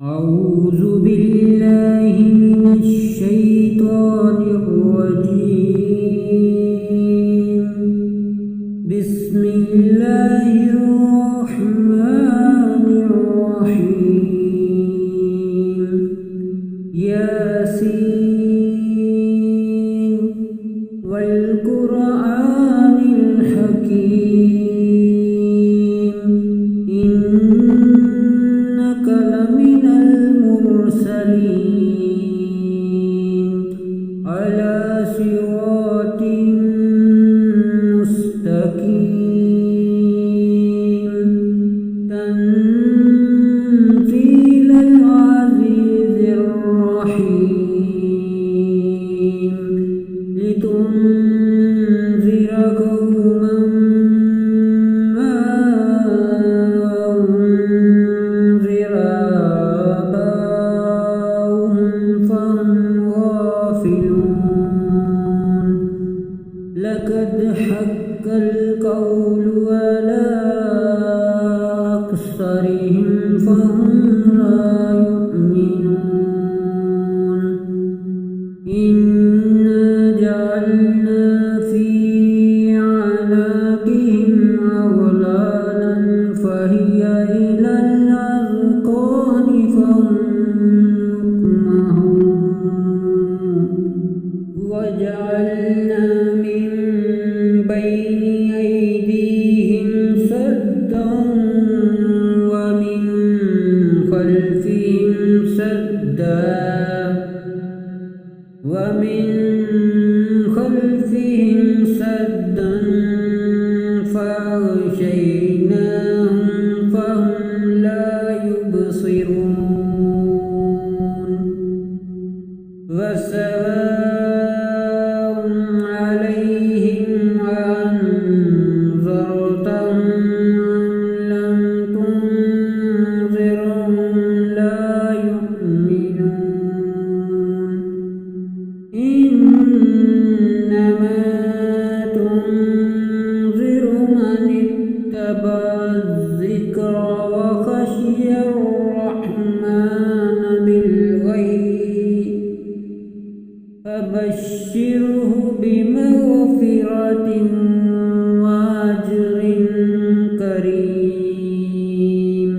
أعوذ بالله من الشيطان الرجيم. بسم الله الرحمن الرحيم. ياسين والقرآن الحكيم إنك لمن المرسلين على صراط مستقيم تنزيل العزيز الرحيم لتنذر قوما ما أنذر آباؤهم فهم غافلون. لقد حق القول على أكثرهم فهم لا يؤمنون. إنا جعلنا في أعناقهم أغلالا فهي إلى الأذقان فهم مقمحون. وجعلنا من بين أيديهم سدا ومن خلفهم سدا فأغشيناهم فهم لا يبصرون. وسواء عليهم أنذرتهم أم لم تنذرهم لا يؤمنون. إنما تنذر من اتبع الذكر وخشي الرحمن بالغيب فبشره بمغفرة وأجر كريم.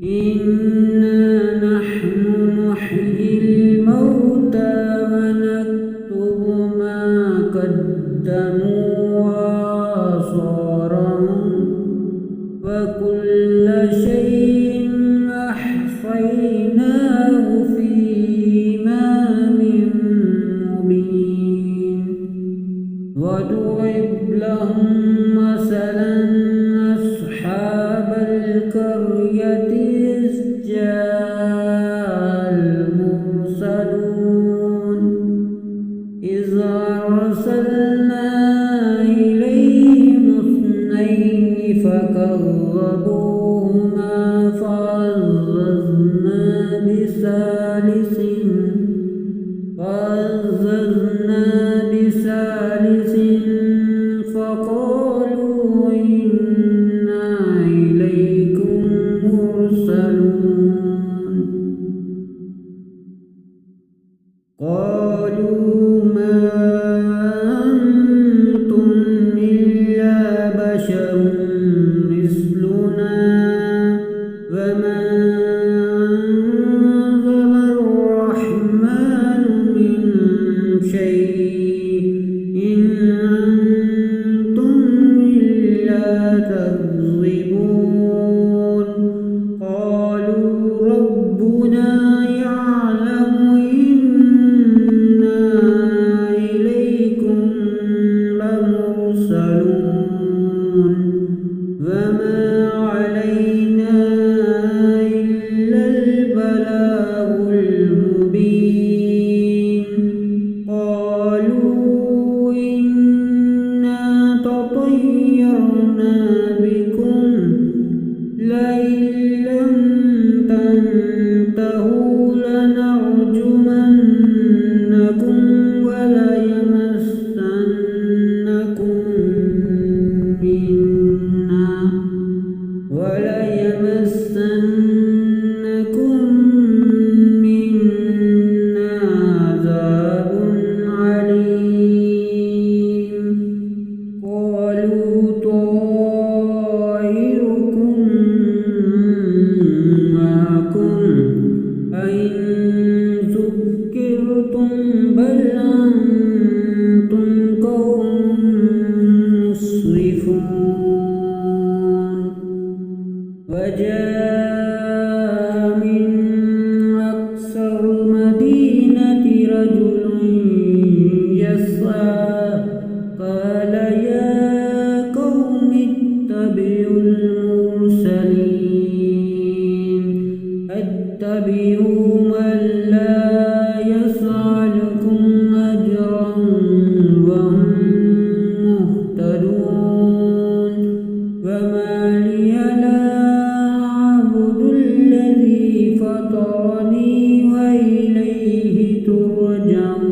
إنا نحن نحيي الموتى ونكتب ما قدموا وآثارهم وكل شيء أحصيناه في إمام مبين. واضرب لهم مثلا أصحاب القرية إذ جاء المرسلون إذ أرسلنا إليهم اثنين فكذبوهما فعززنا بثالث فقالوا إنا إليكم مرسلون. قالوا ما أنتم إلا بشر مثلنا وما أنزل الرحمن من شيء واتبعوا من لا يسألكم أجرا وهم مهتدون وما لي لا أعبد الذي فطرني وإليه ترجعون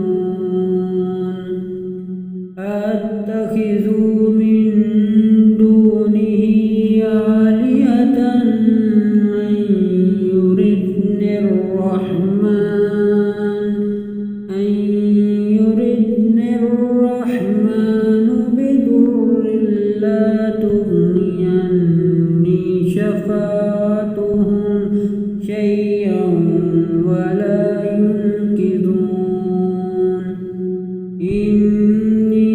أتخذ من دونه آلهة من يردني الرحمن بضر لا تغني عني شفاعتهم شيئا ولا ينقذون إني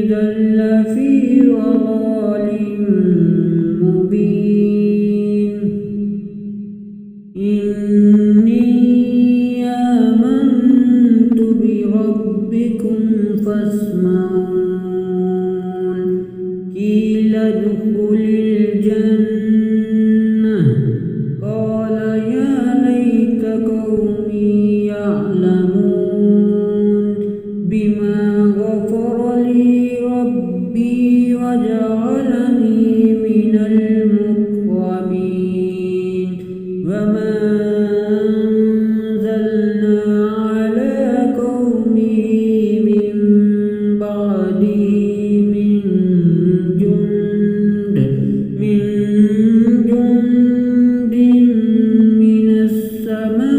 إذا لفي ضلال مبين إني آمنت بربكم فاسمعون قيل ادخل الجنة قال يا ليت قومي يعلمون بما غفر لي ربي وجعلني من المكرمين وما أنزلنا على قومه من بعده من جند من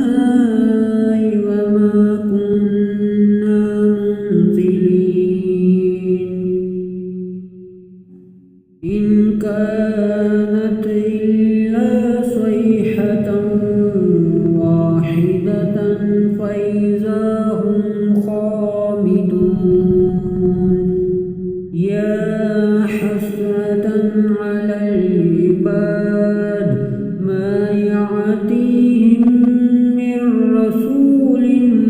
السماء وما كنا منزلين إن كانت إلا صيحة واحدة فإذا هم خامدون يا حسرة على العباد ما يأتيهم من رسول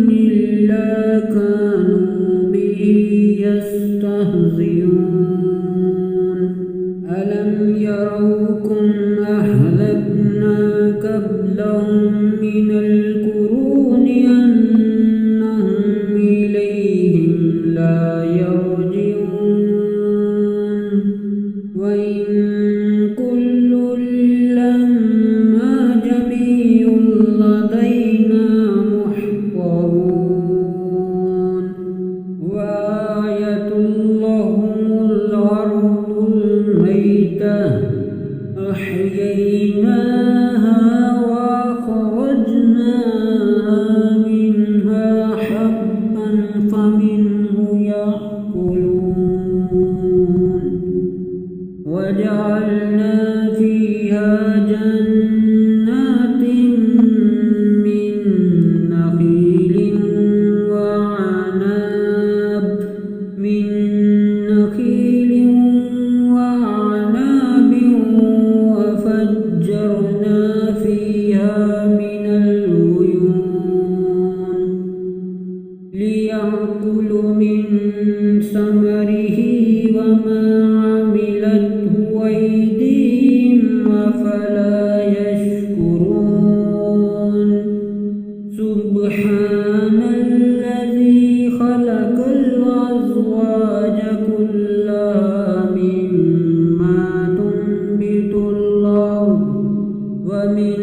إلا كانوا به يستهزئون ألم يروكم أهلكنا قبلهم من القرون أنهم إليهم لا يرجعون وإن كل لما جميع لدينا محضرون وآية لهم الأرض الميتة أحييناها وأخرجنا منها حبا فمنه يأكلون وجعلنا فيها جنات من نخيل وعناب وفجرنا فيها من العيون ليأكلوا من ثمره وما عملته أيديهم أفلا يشكرون سبحان الذي خلق الأزواج كلها مما تنبت الأرض ومن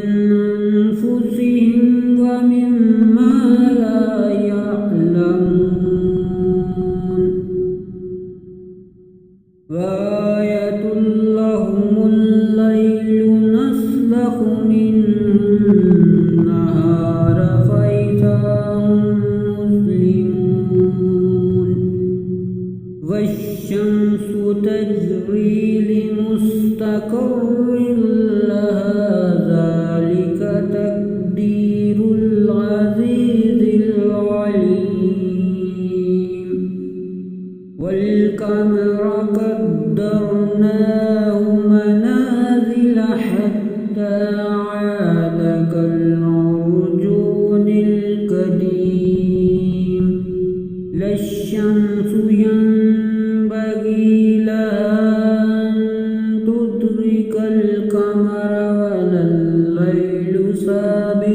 أنفسهم ومما لا يعلمون وآية لهم الليل نسلخ منه النهار فإذا هم مظلمون والشمس تجري لمستقر لها ذلك تقدير العزيز العليم والقمر قدرناه منازل حتى عاد كالعرجون القديم لا الشمس ينبغي لها أن تدرك القمر ولا الليل سابق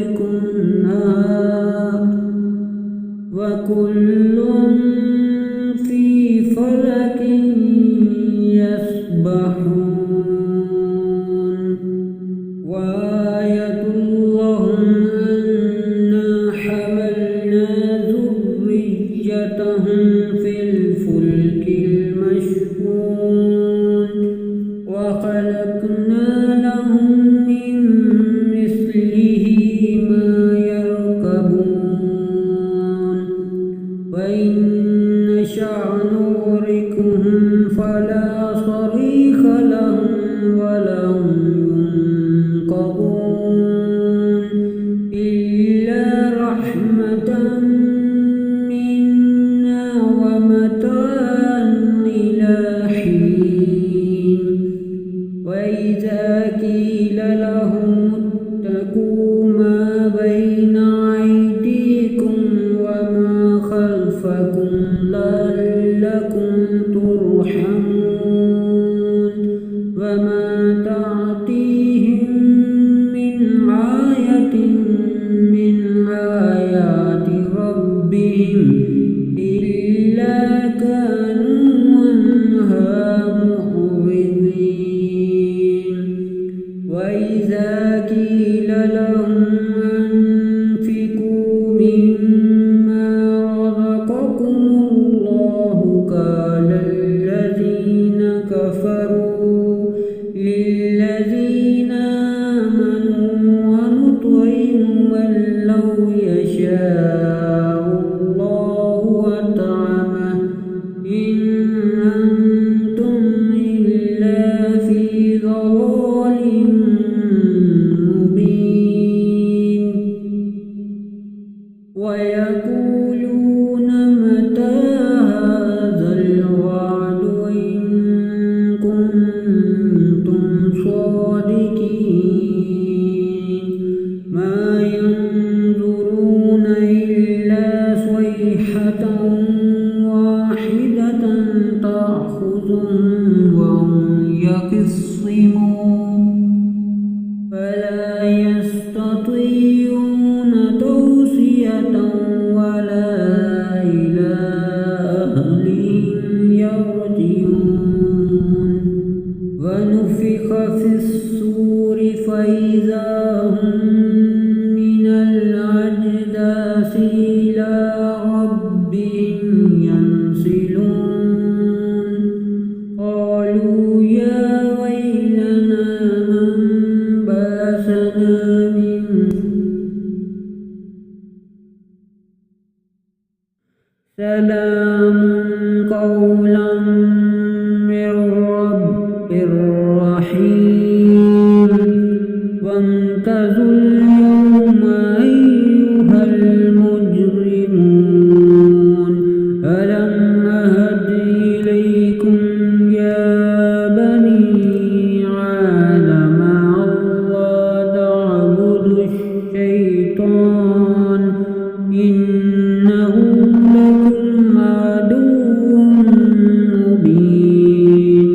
لهم أنفقوا مما رزقكم الله قال الذين كفروا للذين آمنوا ونطعم من لو يشاء الله أطعمه إن أنتم إلا في ضلال مبين ويقولون متى هذا الوعد إن كنتم صادقين ما ينظرون إلا صيحة واحدة تأخذهم وهم يخصمون فلا يستطيعون توصية ولا إلى أهلهم يرجعون ونفخ في الصور فإذا هم من الأجداث إلى ربهم ينسلون قالوا يا ويلنا من بعثنا من سلام قولا من رب رحيم وامتازوا اليوم أيها المجرمون ألم أهد إليكم يا بني آدم ألا تعبدوا الشيطان إنه لكم عدو مبين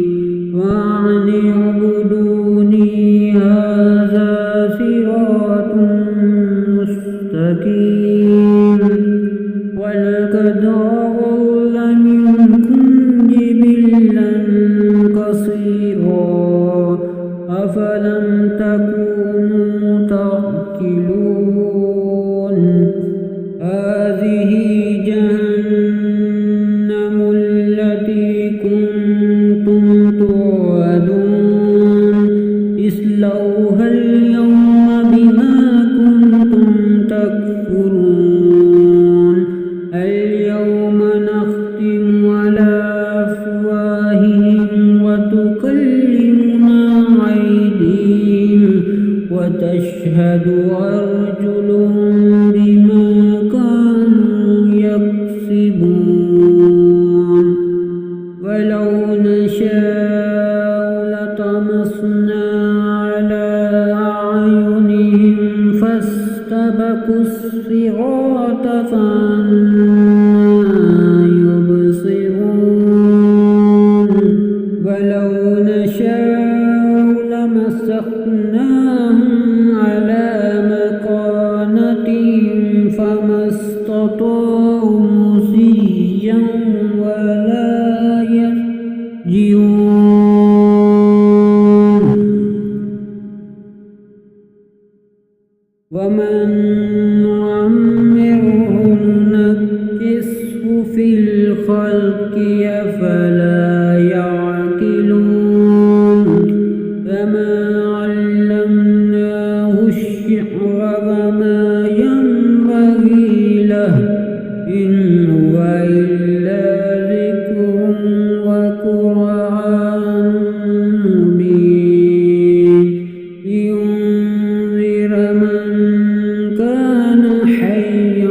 وأن اعبدوني هذا صراط مستقيم ولقد أضل منكم جبلا كثيرا أفلم تكونوا تعقلون هذه جهنم التي كنتم توعدون اصلوها اليوم بما كنتم تكفرون اليوم نختم على أفواههم وتكلمنا أيديهم وتشهد أرجلهم بما كانوا يكسبون ولو نشاء لطمسنا على أعينهم فاستبقوا الصراط فأنى يبصرون ولو نشاء لمسخناهم على مكانتهم فما استطاعوا مصيا ولا يرجعون ومن نعمره ننكسه في الخلق أفلا يعقلون فما علمناه الشعر وما ينبغي له إن هو إلا ذكر وقرآن مبين لينذر من كان حيا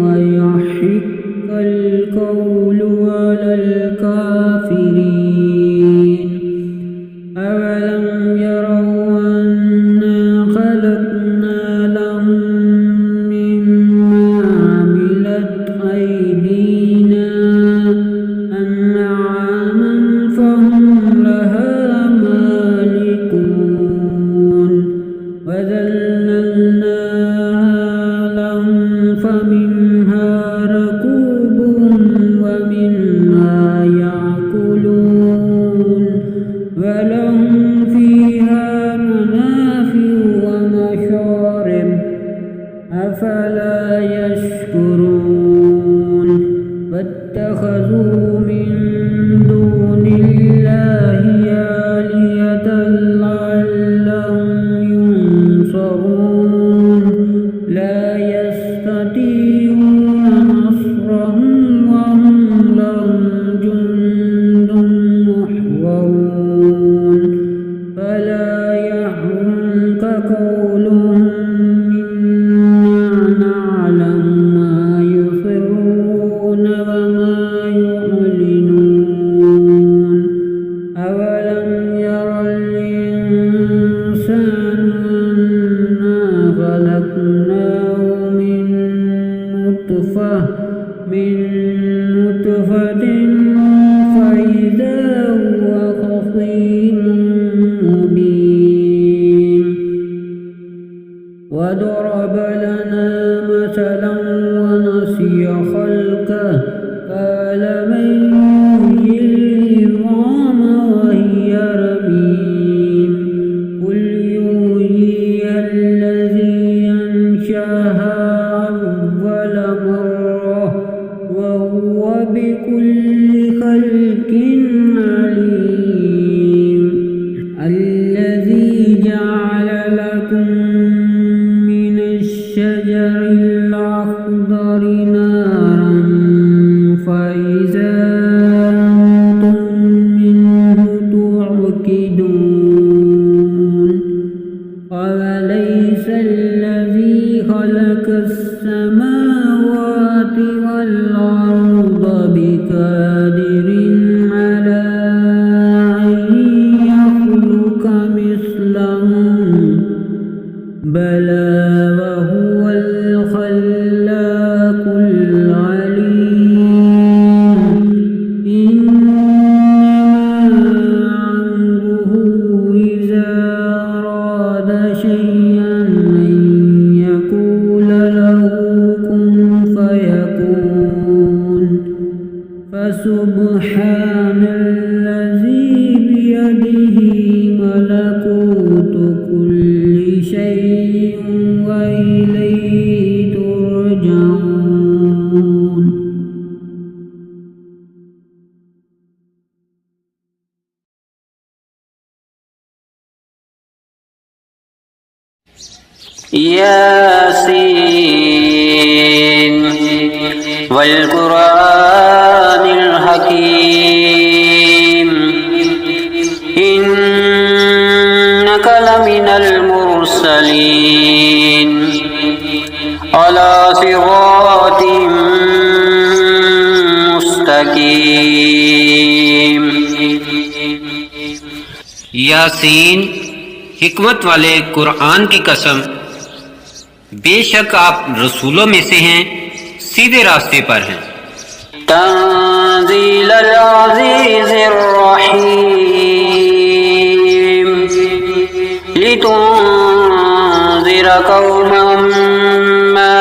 ويحق القول على الكافرين أولم يروا أنا خلقنا لهم أفلا يشكرون واتخذوا من دون الله آلهة لعلهم ينصرون لا يستطيعون نصرهم وهم لهم جند محضرون فلا يحزنك قولهم إنا نعلم ما يسرون وما يعلنون أولم ير الإنسان أنا خلقناه من نطفة فإذا هو خصيم مبين وضرب لنا مثلا ونسي خلقه قال من يحيي العظام وهي رميم قل يحييها الذي أنشأها أول مرة وهو بكل خلق عليم الذي جعل لكم من الشجر الأخضر نارا فإذا أنتم منه توقدون أوليس الذي خلق السماوات والأرض بقادر على أن يخلق مثلهم بلى وهو الخلاق العليم إنما أمره إذا أراد شيئا أن يقول له كن فيكون فسبحان الذي بيده ملكوت كل شيء وإليه ترجعون ياسين والقرآن الحكيم إنك لمن المرسلين على صراط مستقيم यासीन हिकमत वाले कुरान की कसम, बेशक आप रसूलों में से हैं, सीधे रास्ते पर हैं। तंज़ील अज़ीज़िर रहीम लितुंज़िर कौमन मा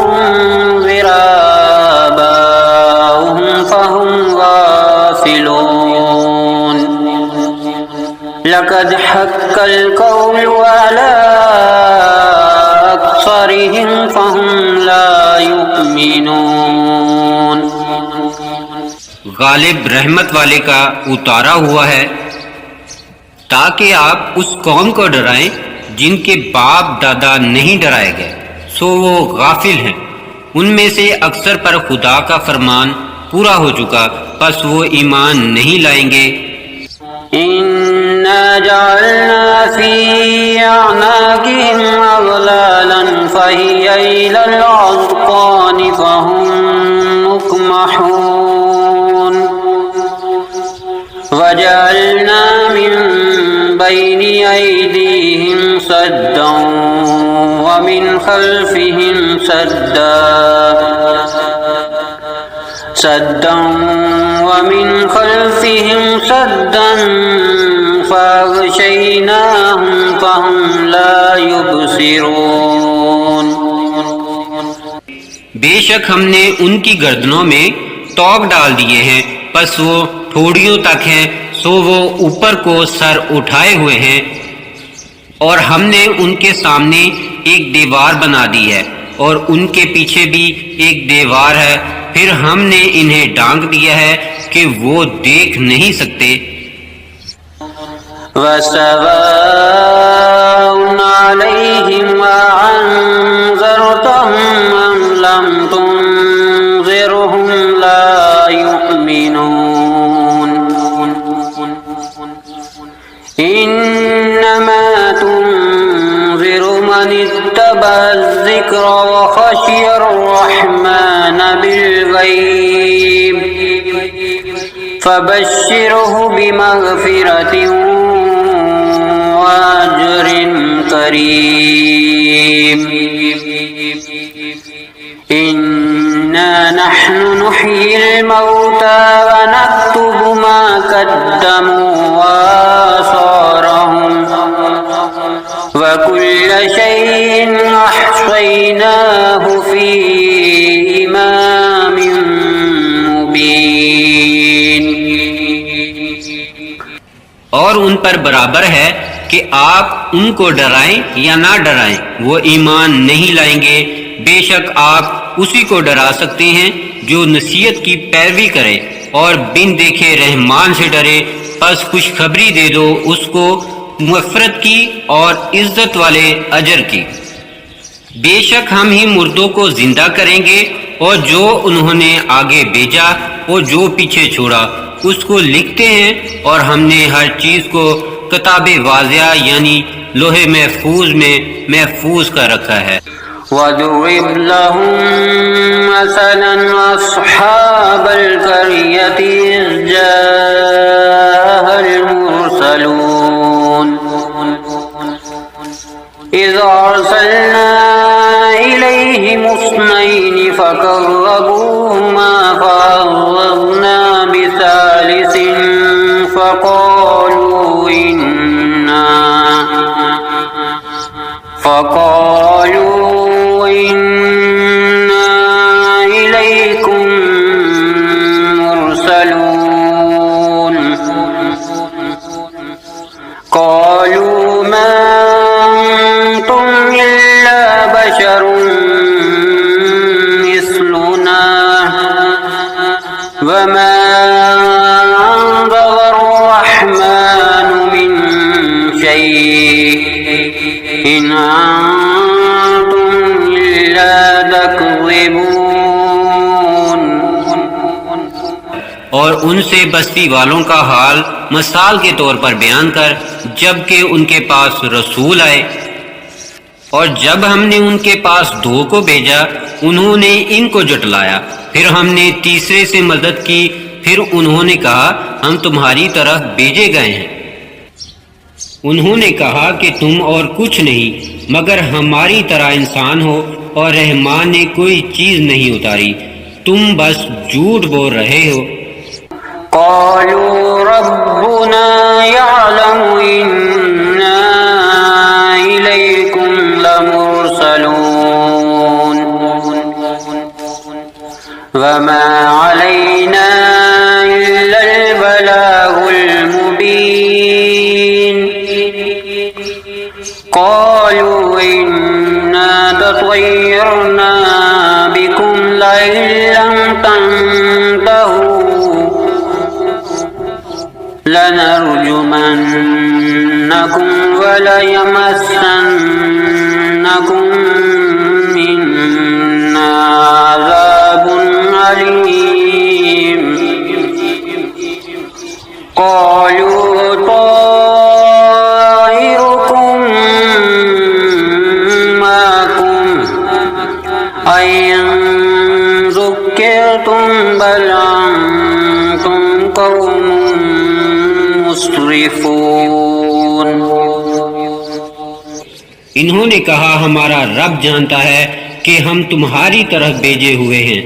उन्ज़िर आबाउहुम फहुम गाफ़िलून लक़द हक़्क़ल क़ौलु अला अक्सरिहिम फहुम ला युमिनून। गालिब रहमत वाले का उतारा हुआ है ताकि आप उस कौम को डराएं जिनके बाप दादा नहीं डराए गए, सो वो गाफिल हैं। उनमें से अक्सर पर खुदा का फरमान पूरा हो चुका, बस वो ईमान नहीं लाएंगे। इन्ना जअलना फी अअनाक़िहिम अग़लालन फ़हिय इलल अज़क़ानि फ़हुम मुक़महून वजअलना मिन बैनि अयदीहिम सद्दन व मिन खल्फ़िहिम सद्दन वमिन खल्फ़िहिम सद्दन फ़अग़शयनाहुम फ़हुम ला युबसिरून। बेशक हमने उनकी गर्दनों में तोक डाल दिए हैं, बस वो ठोड़ियों तक हैं, सो वो ऊपर को सर उठाए हुए हैं। और हमने उनके सामने एक दीवार बना दी है और उनके पीछे भी एक दीवार है। फिर हमने इन्हें ढांक दिया है कि वो देख नहीं सकते। वसवाउन अलैहिम अअंज़रतहुम अम लम तुनज़िरहुम ला युमिनून इन्नमा तुनज़िरु मन इत्तबअ-ज़िक्र व ख़शियर-रहमान बिल-ग़ैब फबश्शिरहु बिमग़फ़िरतिन व अज्रिन करीम। इन्ना नहनु नुह्यिल मौता व नक्तुबु मा क़द्दमू व आसारहुम व कुल्ल शैइन अहसैनाहु फी इमामिन मुबीन। और उन पर बराबर है कि आप उनको डराएं या ना डराएं, वो ईमान नहीं लाएंगे। बेशक आप उसी को डरा सकते हैं जो नसीहत की पैरवी करे और बिन देखे रहमान से डरे। बस खुशखबरी दे दो उसको मग़फ़िरत की और इज्जत वाले अजर की। बेशक हम ही मुर्दों को जिंदा करेंगे और जो उन्होंने आगे भेजा और जो पीछे छोड़ा उसको लिखते हैं। और हमने हर चीज को किताबे वाज़िया यानी लोहे महफूज में महफूज कर रखा है। वज़रिब लहुम मसलन अस्हाबल क़रियति इज़ जाअल मुरसलून इज़ अरसलना इलैहिम इस्नैनि फ़कज़्ज़बूहुमा फ़अज़ज़ज़ना बिसालिसिन फ़क़ालू इन्ना इलैकुम मुरसलून क़ालू मा अंतुम इल्ला बशरुन मिस्लुना वमा अंज़लर-रहमानु मिन शै'इन अंतुम इल्ला तकज़िबून। और उनसे बस्ती वालों का हाल मिसाल के तौर पर बयान कर, जबकि उनके पास रसूल आए और जब हमने उनके पास दो को भेजा उन्होंने इनको जुटलाया। फिर हमने तीसरे से मदद की। फिर उन्होंने कहा हम तुम्हारी तरफ भेजे गए हैं। उन्होंने कहा कि तुम और कुछ नहीं मगर हमारी तरह इंसान हो और रहमान ने कोई चीज नहीं उतारी, तुम बस झूठ बोल रहे हो। क़ालू रब्बुना यअलमु इन्ना इलैकुम लमुरसलून वमा अलैना इल्लल बलागुल मुबीन। क़ालू इन्ना तत्वय्यरना बिकुम लइन लम तंतहू लनरजुमन्नकुम वलयमस्सन्नकुम मिन्ना अज़ाबुन अलीम। क़ालू ताइरुकुम माकुम अय्यन ज़ुक्किरतुम बल अंतुम क़ौमुन मुस्रिफून। इन्होंने कहा हमारा रब जानता है कि हम तुम्हारी तरफ भेजे हुए हैं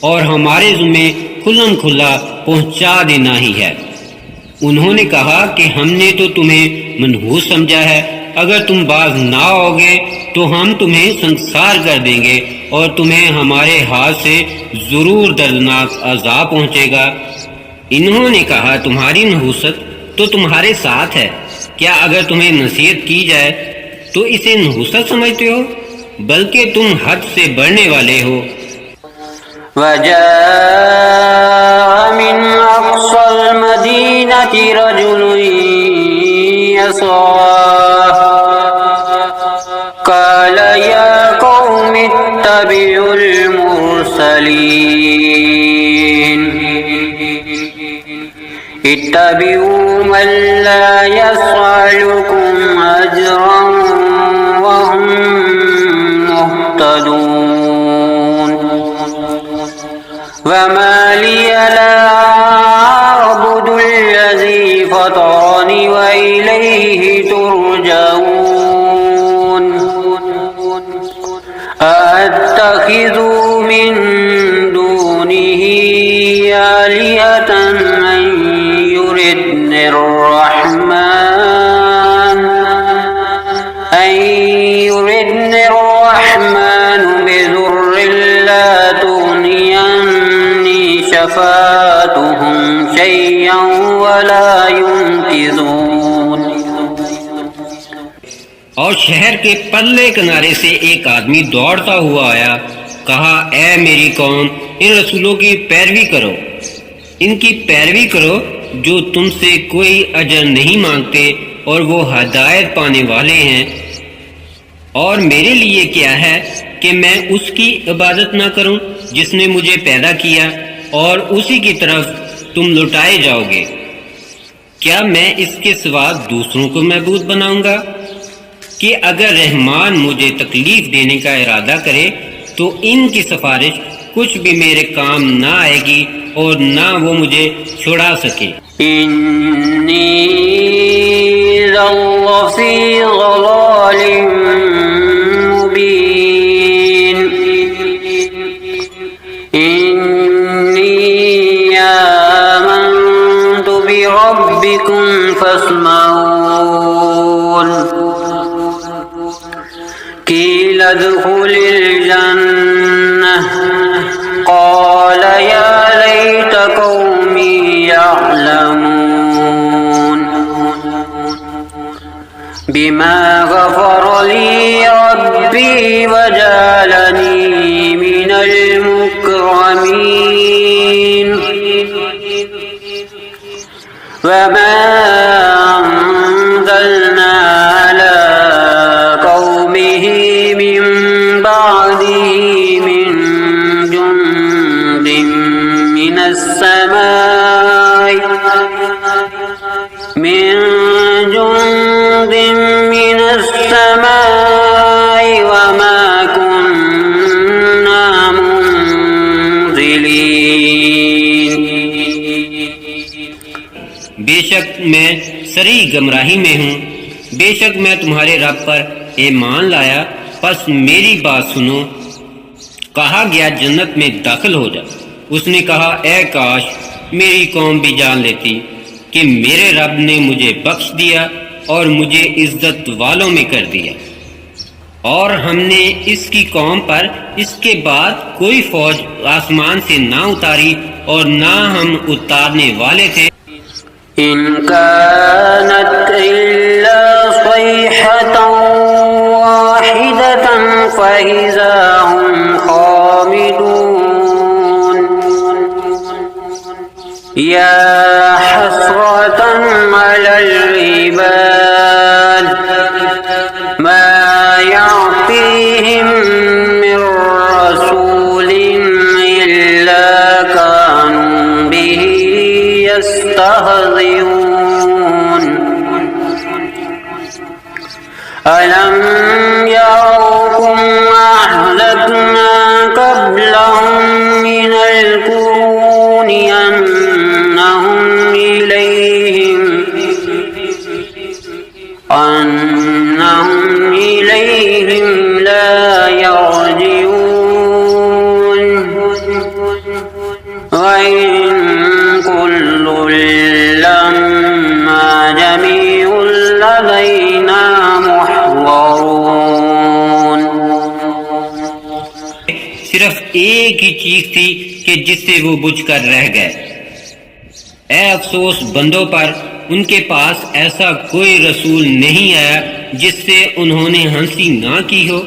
और हमारे ज़िम्मे खुल्लम खुल्ला पहुंचा देना ही है। उन्होंने कहा कि हमने तो तुम्हें मनहूस समझा है, अगर तुम बाज ना आओगे तो हम तुम्हें संसार कर देंगे और तुम्हें हमारे हाथ से जरूर दर्दनाक अजाब पहुंचेगा। इन्होंने कहा तुम्हारी नहूसत तो तुम्हारे साथ है, क्या अगर तुम्हें नसीहत की जाए तो इसे नहुसत समझते हो, बल्कि तुम हद से बढ़ने वाले हो। وجاء من أقصى المدينة رجل يسعى قال يا قوم اتبعوا المرسلين اتبعوا من لا يسألكم أجرا وهم مهتدون وما لي لا أعبد الذي فطرني وإليه ترجعون أأتخذ من دونه آلهة من يردن الرحمن بضر لا تغني عني شفاعتهم شيئا ولا ينقذون। और शहर के पल्ले किनारे से एक आदमी दौड़ता हुआ आया, कहा ऐ मेरी कौम, इन रसूलों की पैरवी करो, इनकी पैरवी करो जो तुमसे कोई अजर नहीं मांगते और वो हदायत पाने वाले हैं। और मेरे लिए क्या है कि मैं उसकी इबादत ना करूं जिसने मुझे पैदा किया और उसी की तरफ तुम लौटाए जाओगे। क्या मैं इसके सिवा दूसरों को महबूद बनाऊंगा कि अगर रहमान मुझे तकलीफ देने का इरादा करे तो इनकी सिफारिश कुछ भी मेरे काम ना आएगी और ना वो मुझे छुड़ा सके। इन्नी लफ़ी ज़लालिम मुबीन इन्नी आमन्तु बिरब्बिकुम फस्मऊन क़ील उद्ख़ुलिल जन्नह क़ाल या लैत क़ौमी यअलमून बिमा गफ़र ली रब्बी वजअलनी मिनल मुकरमीन वमा अंज़लना अला क़ौमिही मिन बअदिही मिन जुंदिन मिनस समाई वमा कुन्ना मुंज़िलीन। बेशक मैं सरी गमराही में हूँ, बेशक मैं तुम्हारे रब पर ईमान लाया, बस मेरी बात सुनो। कहा गया जन्नत में दाखिल हो जा। उसने कहा ऐ काश मेरी कौम भी जान लेती कि मेरे रब ने मुझे बख्श दिया और मुझे इज्जत वालों में कर दिया, और हमने इसकी कौम पर इसके बाद कोई फौज आसमान से ना उतारी और ना हम उतारने वाले थे। इन कानत इल्ला सयहतन वाहिदतन फइज़ा हुम खामिदून या हसरतन अलल इबाद मा यअतीहिम मिन रसूलिन इल्ला कानू बिही यस्तहज़िऊन अलम यरौकुम अहलकना क़ब्लहुम मिनल क़ुरूनि अन्नहुम इलैहिम ला यरजिऊन व इन कुल्लुन लम्मा जमीउन लदैना मुहज़रून। सिर्फ एक ही चीज थी कि जिससे वो बुझकर रह गए। ए अफसोस बंदों पर, उनके पास ऐसा कोई रसूल नहीं आया जिससे उन्होंने हंसी ना की हो?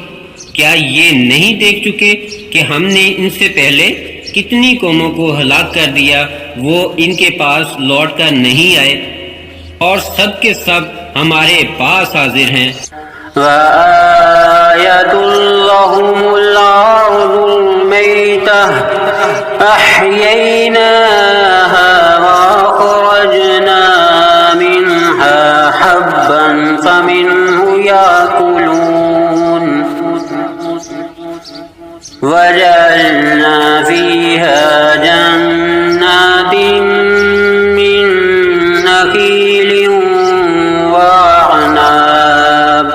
क्या ये नहीं देख चुके कि हमने इनसे पहले कितनी कौमों को हलाक कर दिया, वो इनके पास लौट कर नहीं आए और सब के सब हमारे पास हाजिर हैं। वआयतुल लहुमुल अर्दुल मैतह अह्यैनाहा वअखरजना मिन्हा हब्बन फमिन्हु याकुलून वजअलना फीहा जन्नातिन मिन नखीलिन वअनाब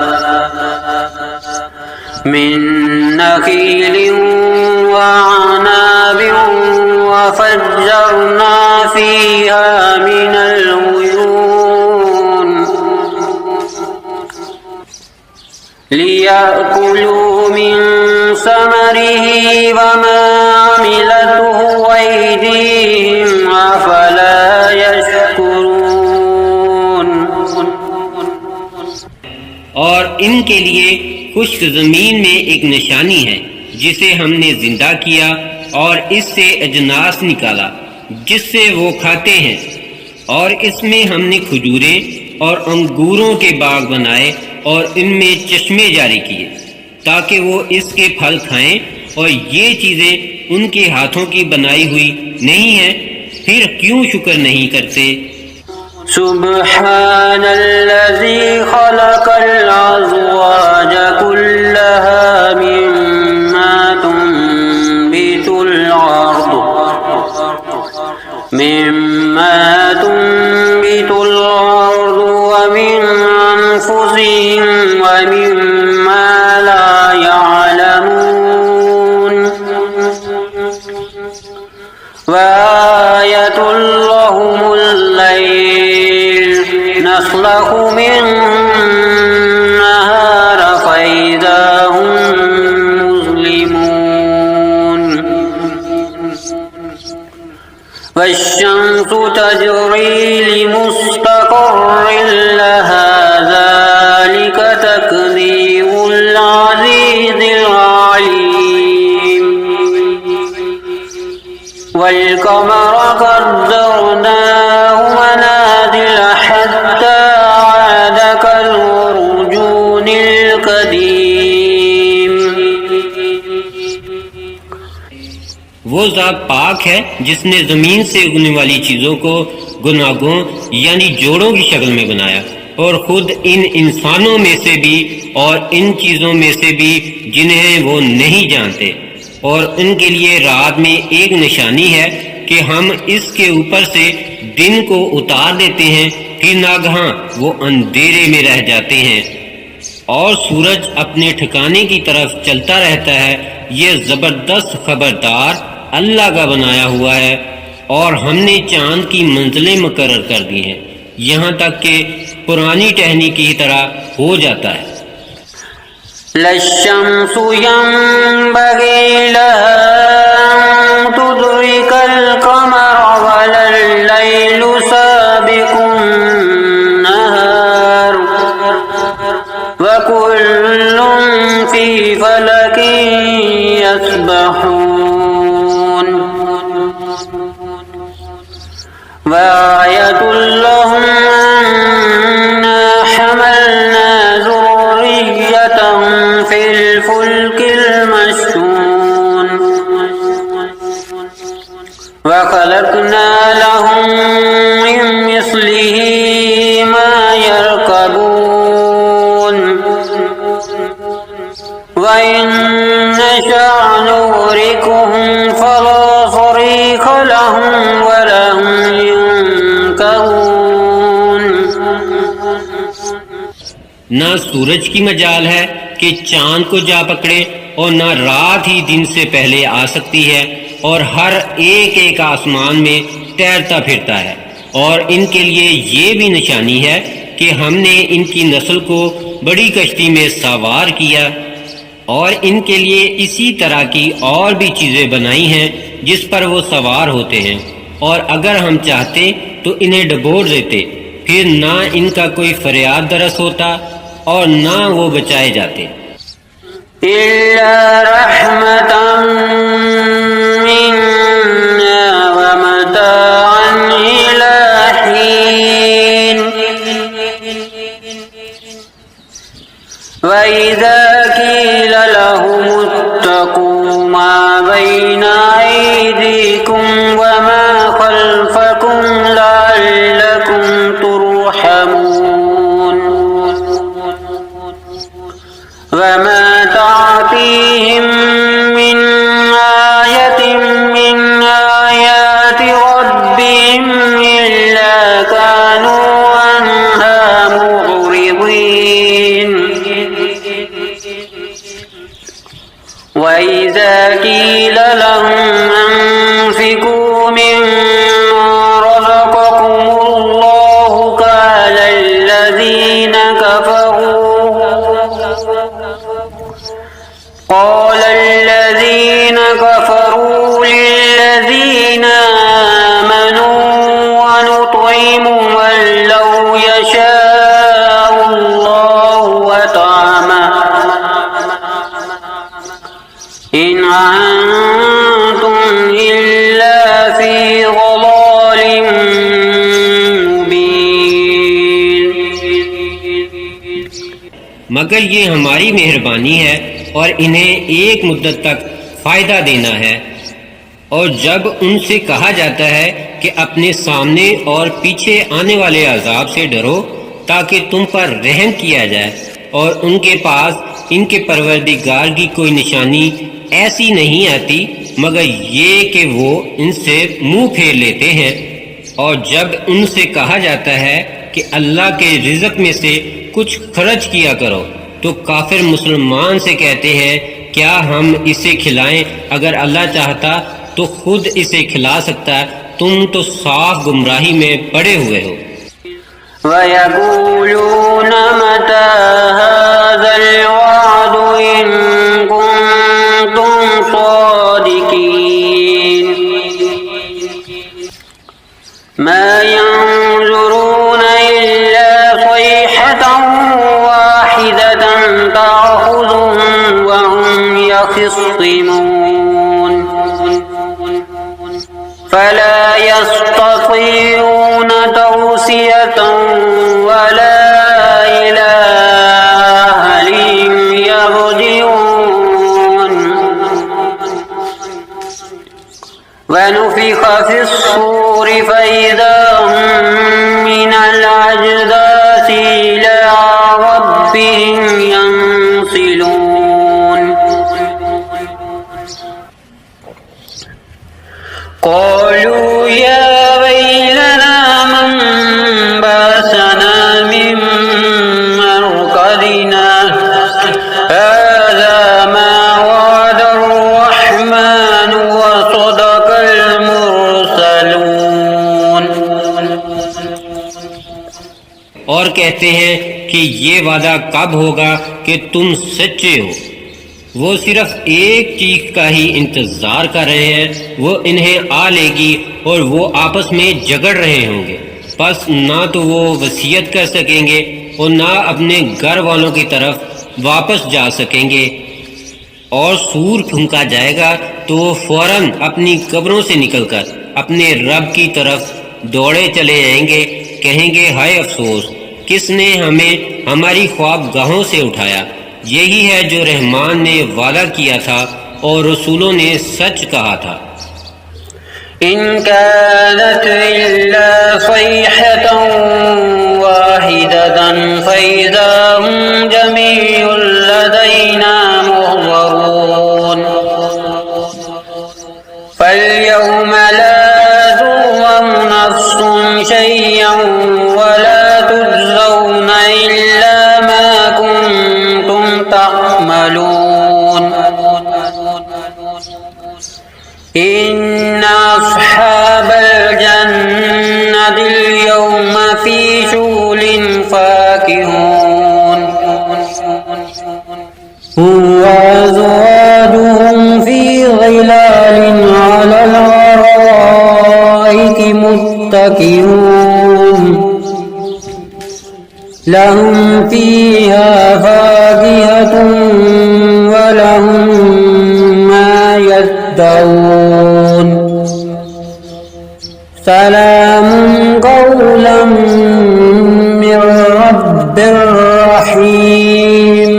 वफज्जरना फीहा मिनल उयून लियाकुलू मिन समरिही वमा अमिलतहु अयदीहिम अफला यशकुरून। और इनके लिए खुश्क जमीन में एक निशानी है जिसे हमने जिंदा किया और इससे अजनास निकाला जिससे वो खाते हैं, और इसमें हमने खजूरें और अंगूरों के बाग बनाए और इनमें चश्मे जारी किए ताकि वो इसके फल खाएं, और ये चीजें उनके हाथों की बनाई हुई नहीं है, फिर क्यों शुक्र नहीं करते? सुब्हानल्लज़ी खलक़ल अज़वाज कुल्लहा मिम्मा तुंबितुल अर्द व मिन अनफुसिहिम व मिम्मा ला यअलमून वआयतुल लहुमुल लैल नस्लखु मिन्नहार फइज़ा हुम मुज़लिमून वश्शम्सु तजरी लिमुस्तक़र्रिन लहा ज़ालिका तक़दीरुल अज़ीज़िल अलीम वल्क़मर क़द्दरनाहु मनाज़िल हत्ता आद कल-उर्जूनिल क़दीम। वो ज़ात पाक है जिसने जमीन से उगने वाली चीजों को गुनागों यानी जोड़ों की शक्ल में बनाया, और खुद इन इंसानों में से भी और इन चीजों में से भी जिन्हें वो नहीं जानते, और उनके लिए रात में एक निशानी है कि हम इसके ऊपर से दिन को उतार देते हैं, फिर नागहां वो अंधेरे में रह जाते हैं और सूरज अपने ठिकाने की तरफ चलता रहता है। ये जबरदस्त खबरदार अल्लाह का बनाया हुआ है, और हमने चांद की मंजिलें मुकर्रर कर दी हैं यहाँ तक कि पुरानी टहनी की तरह हो जाता है। लश्शम्सु यंबगी लहा अन तुदरिकल क़मर वलल लैलु साबिकुन नहार वकुल्लुन फी फलकिन यस्बहून वआयतुल लहुम अन्ना हमलना ज़ुर्रिय्यतहुम फिल फुल्किल मशहून वखलक़ना लहुम मिन मिस्लिही मा यरकबून वइन नशअ नुग़रिक़हुम फला सरीख़ लहुम वलहुम युनक़रून। ना सूरज की मजाल है कि चांद को जा पकड़े, और न रात ही दिन से पहले आ सकती है, और हर एक एक आसमान में तैरता फिरता है। और इनके लिए ये भी निशानी है कि हमने इनकी नस्ल को बड़ी कश्ती में सवार किया, और इनके लिए इसी तरह की और भी चीजें बनाई हैं जिस पर वो सवार होते हैं, और अगर हम चाहते तो इन्हें डबोर देते, फिर ना इनका कोई फरियाद दरस होता और ना वो बचाए जाते। इल्ला रहमतन मिन्ना व मताअन इला हीन व इज़ा क़ील लहुमुत्तक़ू मा बैना अयदीकुम व मा खल्फकुम लअल्लकुम तुरहमून व मा ताअतीहिम मिन आयतिन मिन आयाति रब्बिहिम इल्ला कानू अन्हा मुअरिदीन وإذا قيل لهم أنفقوا مما رزقكم الله قال الذين كفروا للذين آمنوا ونطعم من لو يشاء الله وطعمه إن أنتم إلا في ضلال مبين। मगर ये हमारी मेहरबानी है और इन्हें एक मुद्दत तक फायदा देना है। और जब उनसे कहा जाता है कि अपने सामने और पीछे आने वाले अजाब से डरो ताकि तुम पर रहम किया जाए, और उनके पास इनके परवरदिगार की कोई निशानी ऐसी नहीं आती मगर ये कि वो इनसे मुंह फेर लेते हैं। और जब उनसे कहा जाता है कि अल्लाह के रिज़्क़ में से कुछ खर्च किया करो, तो काफिर मुसलमान से कहते हैं क्या हम इसे खिलाएं? अगर अल्लाह चाहता तो खुद इसे खिला सकता, तुम तो साफ गुमराही में पड़े हुए हो। वयक़ूलून मता हाज़ल वअद इन कुन्तुम सादिकीन मा यंज़ुरून इल्ला सयहतन वाहिदतन तअख़ुज़ुहुम व हुम यख़िस्सिमून फला यस्ततीऊन तौसियतन वला इला अहलिहिम यरजिऊन वनुफ़िख़ फ़िस्सूर फ़इज़ा हुम मिनल अजदाथि इला रब्बिहिम यंसिलून क़ालू या वैलना मन बअसना मिन मरक़दिना हाज़ा मा वअदर रहमान व सदक़ल मुरसलून। और कहते हैं कि ये वादा कब होगा कि तुम सच्चे हो। वो सिर्फ एक चीज का ही इंतजार कर रहे हैं, वो इन्हें आ लेगी और वो आपस में झगड़ रहे होंगे। बस ना तो वो वसीयत कर सकेंगे और ना अपने घर वालों की तरफ वापस जा सकेंगे। और सूर फूंका जाएगा तो वो फौरन अपनी कब्रों से निकलकर अपने रब की तरफ दौड़े चले जाएंगे, कहेंगे हाय अफसोस, किसने हमें हमारी ख्वाबगाहों से उठाया। यही है जो रहमान ने वादा किया था और रसूलों ने सच कहा था। इन कानत इल्ला सयहतन वाहिदतन फ़इज़ा हुम जमीउन लदैना मुहज़रून फ़ल्यौम ला तुज़लम नफ्सुन शय'अन वला तुजज़ौना इल्ला मा कुन्तुम तअमलून इन्ना अस्हाबल जन्नतिल यौमा फ़ी शुग़ुलिन फ़ाकिहून हुम व अज़वाजुहुम फ़ी ज़िलालिन अलल अराइकि मुत्तकिऊन लहुम फ़ीहा لهم ما يدعون سلام قولا من رب رحيم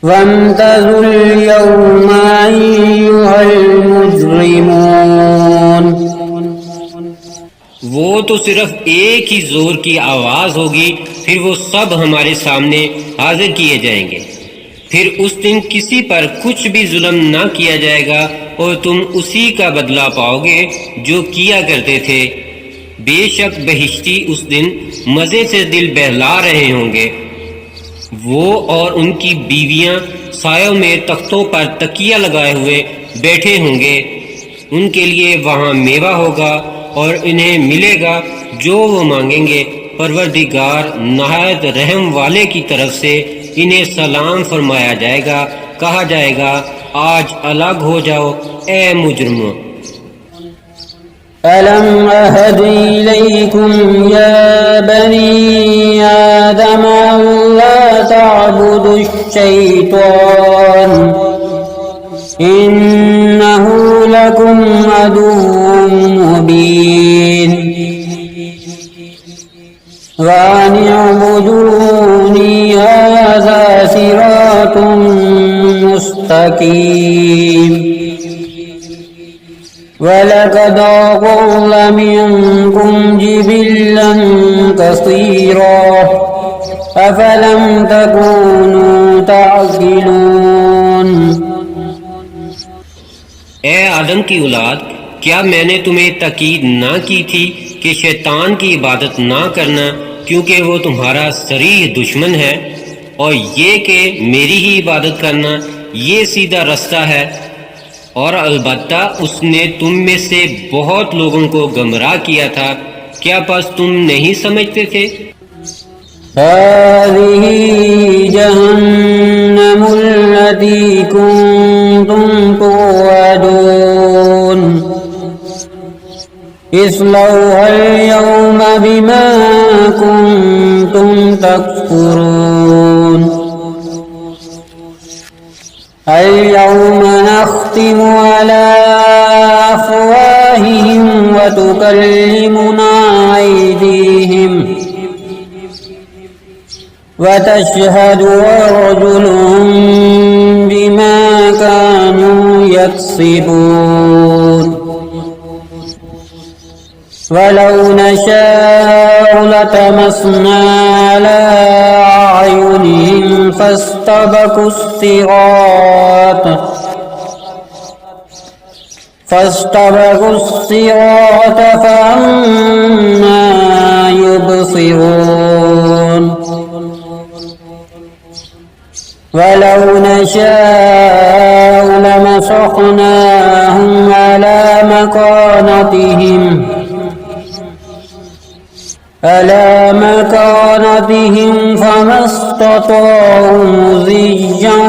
وامتازوا اليوم أيها المجرمون। वो तो सिर्फ एक ही जोर की आवाज होगी, फिर वो सब हमारे सामने हाजिर किए जाएंगे। फिर उस दिन किसी पर कुछ भी जुल्म ना किया जाएगा और तुम उसी का बदला पाओगे जो किया करते थे। बेशक बहिश्ती उस दिन मजे से दिल बहला रहे होंगे। वो और उनकी बीवियां सायों में तख्तों पर तकिया लगाए हुए बैठे होंगे। उनके लिए वहां मेवा होगा और इन्हें मिलेगा जो वो मांगेंगे। परवरदिगार नहायत रहम वाले की तरफ से इन्हें सलाम फरमाया जाएगा। कहा जाएगा, आज अलग हो जाओ ए मुजरिमों। अलम अहद इलैकुम या बनी आदम अल्ला तअबुदु शैतान इन्नहु लकुम अदुव्वुम मुबीन वान अबुदूनी हाज़ा सिरातुम मुस्तकीम वलक़द अज़ल्ल मिनकुम जिबिल्लन कसीरा अफ़लम तकूनू तअक़िलून। ए आदम की औलाद, क्या मैंने तुम्हें ताकीद ना की थी कि शैतान की इबादत ना करना, क्योंकि वो तुम्हारा सरीह दुश्मन है, और ये कि मेरी ही इबादत करना ये सीधा रास्ता है। और अलबत्ता उसने तुम में से बहुत लोगों को गुमराह किया था। क्या बस तुम नहीं समझते थे? हाज़िही जहन्नमुल्लती कुंतुम तुअदून इस्लौहल यौम बिमा कुंतुम तकफुरून اليوم نختم على أفواههم وتكلمنا أيديهم وتشهد أرجلهم بما كانوا يكسبون ولو نشاء لطمسنا على أعينهم فاستبقوا الصراط فأنى يبصرون ولو نشاء لمسخناهم على مكانتهم فما استطاعوا مضيا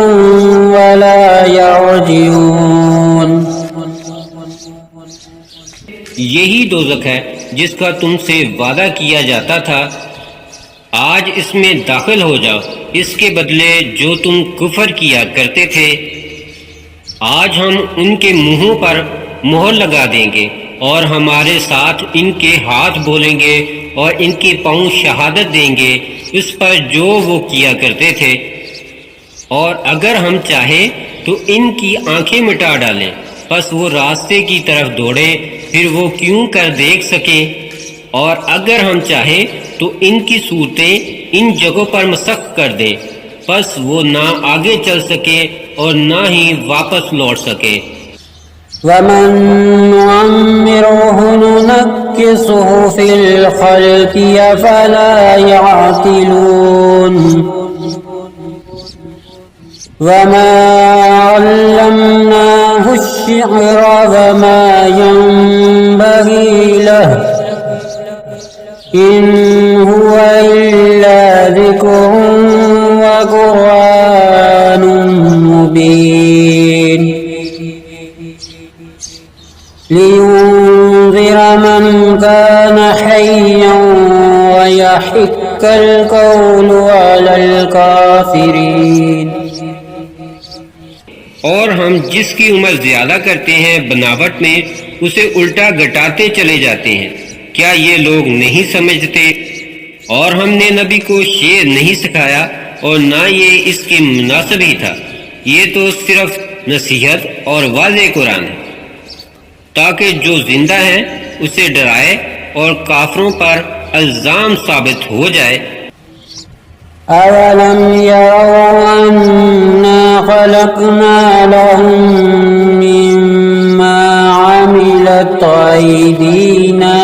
ولا يرجعون। यही दोज़ख है जिसका तुमसे वादा किया जाता था। आज इसमें दाखिल हो जाओ, इसके बदले जो तुम कुफर किया करते थे। आज हम उनके मुंहों पर मोहर लगा देंगे और हमारे साथ इनके हाथ बोलेंगे और इनके पांव शहादत देंगे इस पर जो वो किया करते थे। और अगर हम चाहे तो इनकी आंखें मिटा डालें, बस वो रास्ते की तरफ दौड़े, फिर वो क्यों कर देख सके। और अगर हम चाहे तो इनकी सूरतें इन जगहों पर मसख कर दें, बस वो ना आगे चल सके और ना ही वापस लौट सके। वमन नुअम्मिरुहु नुनक्किसुहु फिल खल्क़ि अफ़ला यअक़िलून वमा अल्लमनाहु अश्शि'र वमा यंबग़ी लहु इन हुवा इल्ला ज़िक्रुन व क़ुरआनुन मुबीन लियुन्ज़िर मन कान हय्यन व यहिक्कल क़ौलु अलल काफ़िरीन। और हम जिसकी उम्र ज्यादा करते हैं बनावट में, उसे उल्टा घटाते चले जाते हैं। क्या ये लोग नहीं समझते? और हमने नबी को शेर नहीं सिखाया और ना ये इसके मुनासिब ही था। ये तो सिर्फ नसीहत और वाज़े कुरान है, ताकि जो जिंदा है उसे डराए और काफरों पर इल्जाम साबित हो जाए। أولم يروا أنا خلقنا لهم مما عملت أيدينا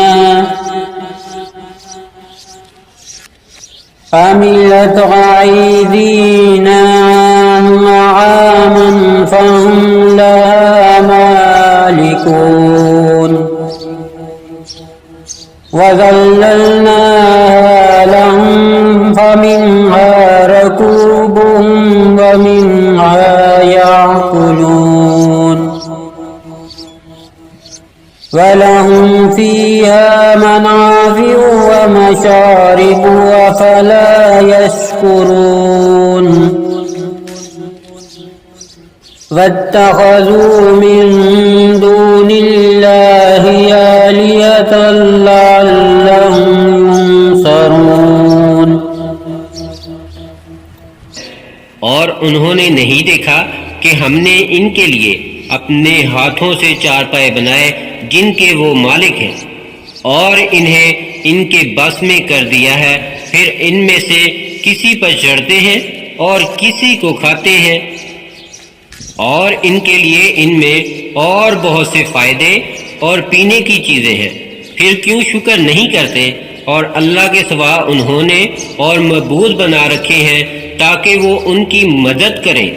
أنعاما فهم لها مالكون وذللناها لهم فمنها ركوبهم ومنها يأكلون ولهم فيها منافع ومشارب أفلا يشكرون واتخذوا من دون الله آلهة لعلهم ينصرون। और उन्होंने नहीं देखा कि हमने इनके लिए अपने हाथों से चारपाए बनाए जिनके वो मालिक हैं, और इन्हें इनके बस में कर दिया है। फिर इनमें से किसी पर चढ़ते हैं और किसी को खाते हैं, और इनके लिए इनमें और बहुत से फायदे और पीने की चीजें हैं। फिर क्यों शुक्र नहीं करते? और अल्लाह के सिवा उन्होंने और मबूद बना रखे हैं ताकि वो उनकी मदद करें।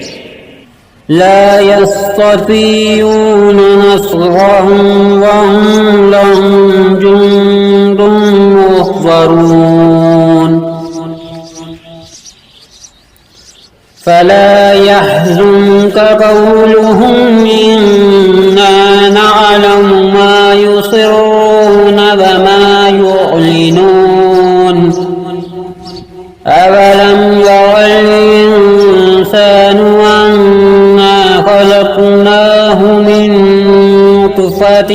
لا يستطيعون نصرهم وهم لهم جند محضرون فلا يحزنك قولهم إنا نعلم ما يسرون وما يعلنون أولم ير الإنسان أنا خلقناه من نطفة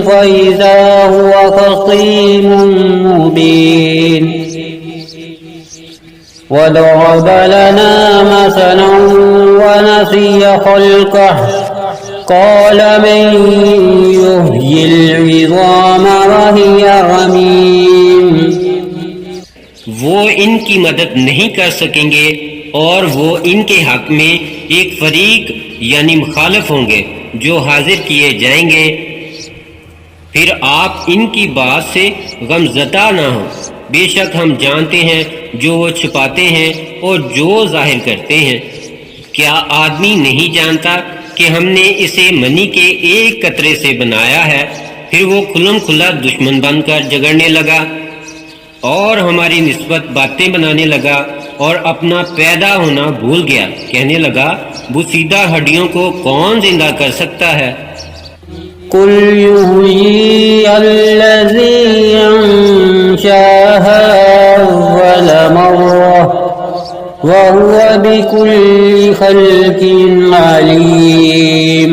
فإذا هو خصيم مبين وضرب لنا مثلا ونسي خلقه قال من يحيي العظام وهي رميم। वो इनकी मदद नहीं कर सकेंगे और वो इनके हक में एक फरीक यानी मुखालिफ होंगे जो हाजिर किए जाएंगे। फिर आप इनकी बात से गमज़दा ना हो, बेशक हम जानते हैं जो वो छुपाते हैं और जो जाहिर करते हैं। क्या आदमी नहीं जानता कि हमने इसे मनी के एक कतरे से बनाया है? फिर वो खुल्लम खुल्ला दुश्मन बनकर झगड़ने लगा और हमारी निस्बत बातें बनाने लगा और अपना पैदा होना भूल गया। कहने लगा, बुसीदा हड्डियों को कौन जिंदा कर सकता है? कुल युह्यी अल्लज़ी अंशाहा अव्वल मर्रा व हुवा बिकुल्लि खल्किन अलीम।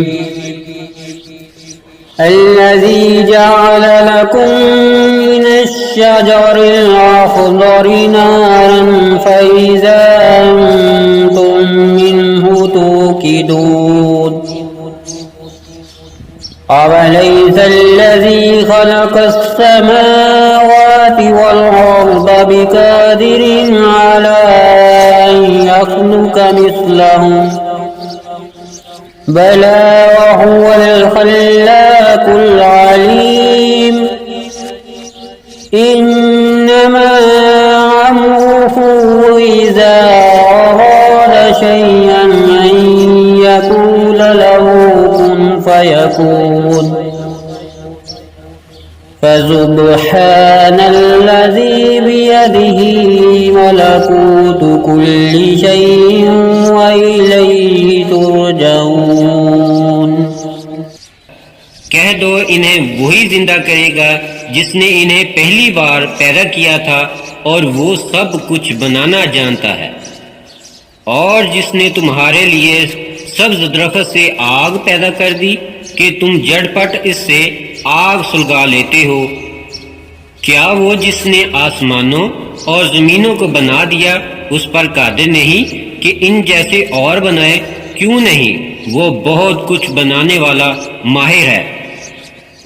الذي جعل لكم من الشجر الأخضر نارا فإذا أنتم منه توقدون أوليس الذي خلق السماوات والأرض بقادر على أن يخلق مثلهم بلى وهو الخلاق العليم إنما أمره إذا أراد شيئا أن يقول له كن فيكون فسبحان الذي بيده ملكوت كل شيء وإليه ترجعون। कह दो, इन्हें वही जिंदा करेगा जिसने इन्हें पहली बार पैदा किया था और वो सब कुछ बनाना जानता है। और जिसने तुम्हारे लिए सब्ज दरख्त से आग पैदा कर दी कि तुम झटपट इससे आग सुलगा लेते हो। क्या वो जिसने आसमानों और जमीनों को बना दिया उस पर कादिर नहीं कि इन जैसे और बनाए? क्यों नहीं, वो बहुत कुछ बनाने वाला माहिर है।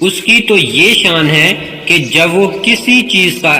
उसकी तो ये शान है कि जब वो किसी चीज का